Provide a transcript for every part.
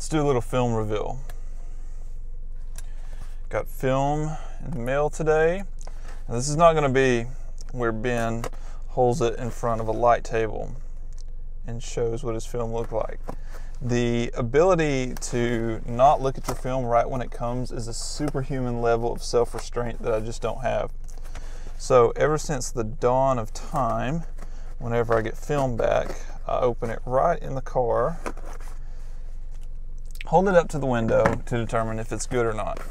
Let's do a little film reveal. Got film in the mail today. Now, this is not going to be where Ben holds it in front of a light table and shows what his film looked like. The ability to not look at your film right when it comes is a superhuman level of self-restraint that I just don't have. So ever since the dawn of time, whenever I get film back, I open it right in the car, hold it up to the window to determine if it's good or not.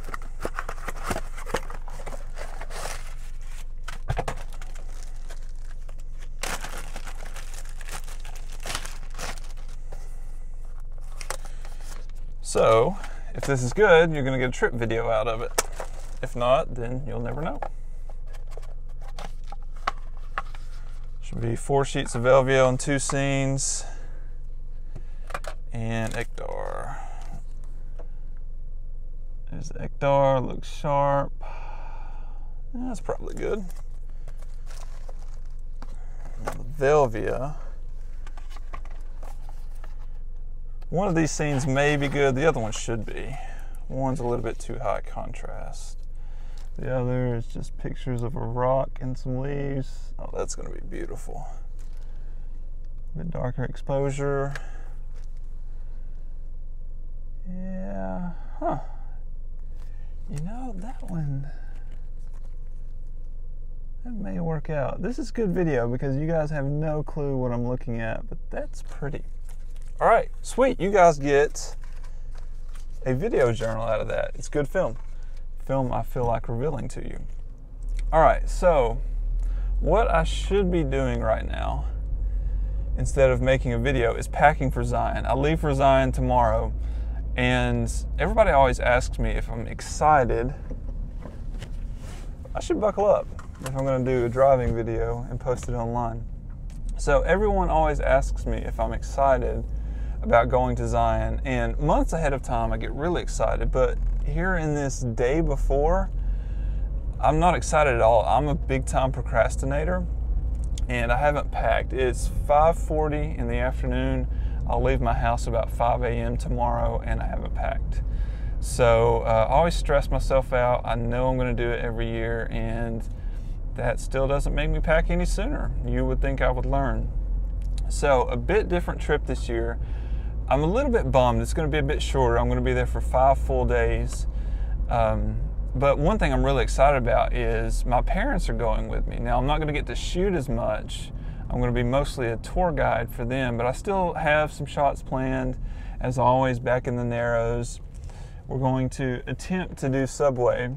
So, if this is good, you're going to get a trip video out of it. If not, then you'll never know. Should be 4 sheets of Velvio and 2 scenes. And Ektar. There's Ektar, looks sharp. That's probably good. Now the Velvia. One of these scenes may be good, the other one should be. One's a little bit too high contrast. The other is just pictures of a rock and some leaves. Oh, that's going to be beautiful. A bit darker exposure. Yeah, huh. You know, that one, that may work out. This is good video because you guys have no clue what I'm looking at, but that's pretty. All right, sweet. You guys get a video journal out of that. It's good film. Film I feel like revealing to you. All right, so what I should be doing right now instead of making a video is packing for Zion. I leave for Zion tomorrow, and everybody always asks me if I'm excited. I should buckle up if I'm going to do a driving video and post it online. So everyone always asks me if I'm excited about going to Zion, and months ahead of time I get really excited, but here in this day before, I'm not excited at all. I'm a big time procrastinator and I haven't packed. It's 5:40 in the afternoon. I'll leave my house about 5 a.m. tomorrow and I haven't packed. So I always stress myself out. I know I'm going to do it every year, and that still doesn't make me pack any sooner. You would think I would learn. So a bit different trip this year. I'm a little bit bummed. It's going to be a bit shorter. I'm going to be there for 5 full days. But one thing I'm really excited about is my parents are going with me. Now, I'm not going to get to shoot as much. I'm going to be mostly a tour guide for them, but I still have some shots planned, as always, back in the Narrows. We're going to attempt to do Subway.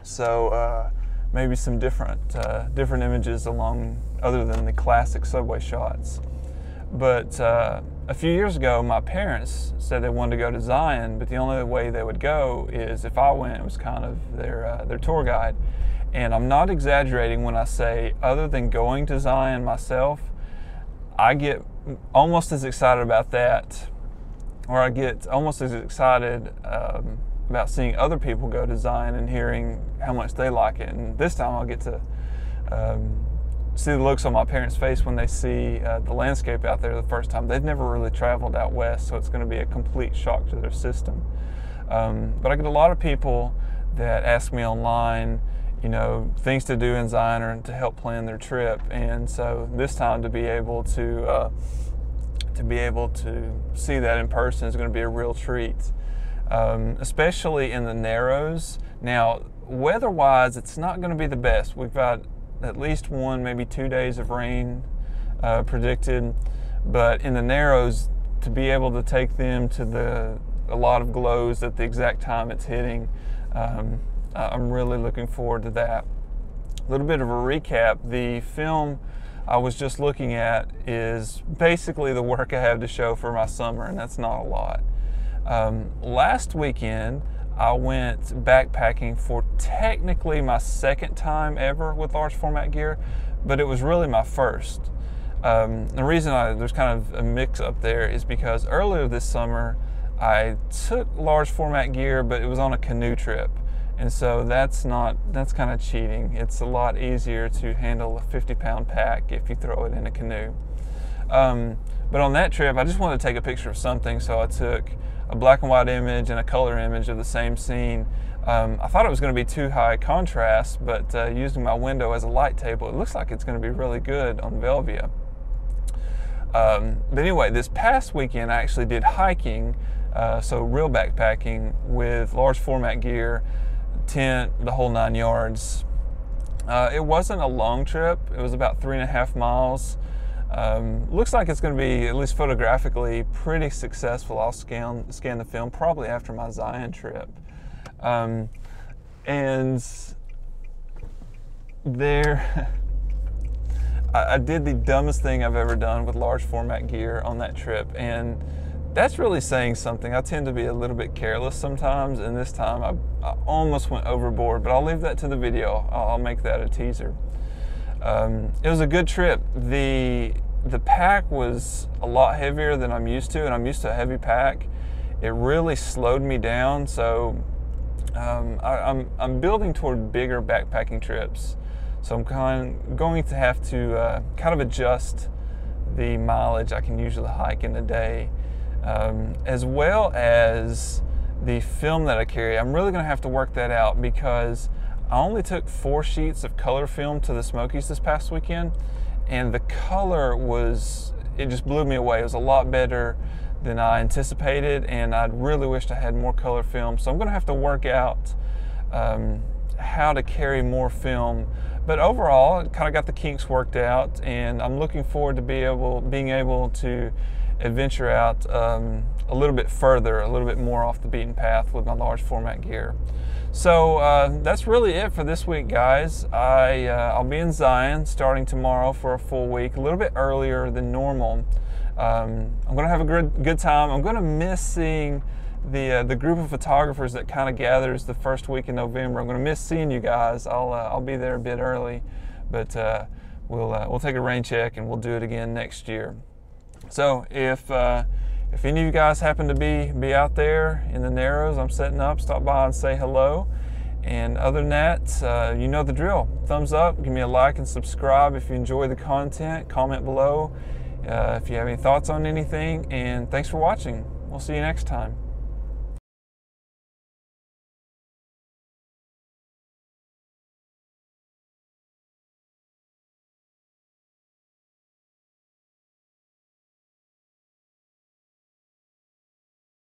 So maybe some different images along, other than the classic Subway shots. But a few years ago, my parents said they wanted to go to Zion, but the only way they would go is if I went. It was kind of their tour guide. And I'm not exaggerating when I say, other than going to Zion myself, I get almost as excited about that, or I get almost as excited about seeing other people go to Zion and hearing how much they like it. And this time I'll get to see the looks on my parents' face when they see the landscape out there the first time. They've never really traveled out west, so it's going to be a complete shock to their system. But I get a lot of people that ask me online, you know, things to do in Zion or to help plan their trip, and so this time to be able to see that in person is going to be a real treat, especially in the Narrows. Now, weather-wise, it's not going to be the best. We've got at least 1, maybe 2 days of rain predicted, but in the Narrows, to be able to take them to a lot of glows at the exact time it's hitting, I'm really looking forward to that. A little bit of a recap: the film I was just looking at is basically the work I have to show for my summer, and that's not a lot. Last weekend, I went backpacking for technically my second time ever with large format gear, but it was really my first. The reason there's kind of a mix up there is because earlier this summer I took large format gear, but it was on a canoe trip. And so that's kind of cheating. It's a lot easier to handle a 50-pound pack if you throw it in a canoe. But on that trip, I just wanted to take a picture of something, so I took a black and white image and a color image of the same scene. I thought it was going to be too high contrast, but using my window as a light table, it looks like it's going to be really good on Velvia. But anyway, this past weekend I actually did hiking, so real backpacking with large format gear, tent, the whole 9 yards. It wasn't a long trip. It was about 3.5 miles. Looks like it's going to be, at least photographically, pretty successful. I'll scan the film probably after my Zion trip. And there, I did the dumbest thing I've ever done with large format gear on that trip, and that's really saying something. I tend to be a little bit careless sometimes, and this time I almost went overboard, but I'll leave that to the video. I'll make that a teaser. It was a good trip. The pack was a lot heavier than I'm used to, and I'm used to a heavy pack. It really slowed me down, so I'm building toward bigger backpacking trips. So I'm going to have to kind of adjust the mileage I can usually hike in a day, as well as the film that I carry. I'm really going to have to work that out because I only took 4 sheets of color film to the Smokies this past weekend, and the color it just blew me away. It was a lot better than I anticipated, and I really wished I had more color film. So I'm going to have to work out how to carry more film. But overall, I kind of got the kinks worked out, and I'm looking forward to being able to adventure out a little bit further, a little bit more off the beaten path with my large format gear. So that's really it for this week, guys. I'll be in Zion starting tomorrow for a full week, a little bit earlier than normal. I'm going to have a good time. I'm going to miss seeing the group of photographers that kind of gathers the first week in November. I'm going to miss seeing you guys. I'll be there a bit early, but we'll take a rain check and we'll do it again next year. So if any of you guys happen to be out there in the Narrows, I'm setting up, stop by and say hello. And other than that, you know the drill. Thumbs up, give me a like and subscribe if you enjoy the content. Comment below if you have any thoughts on anything. And thanks for watching. We'll see you next time.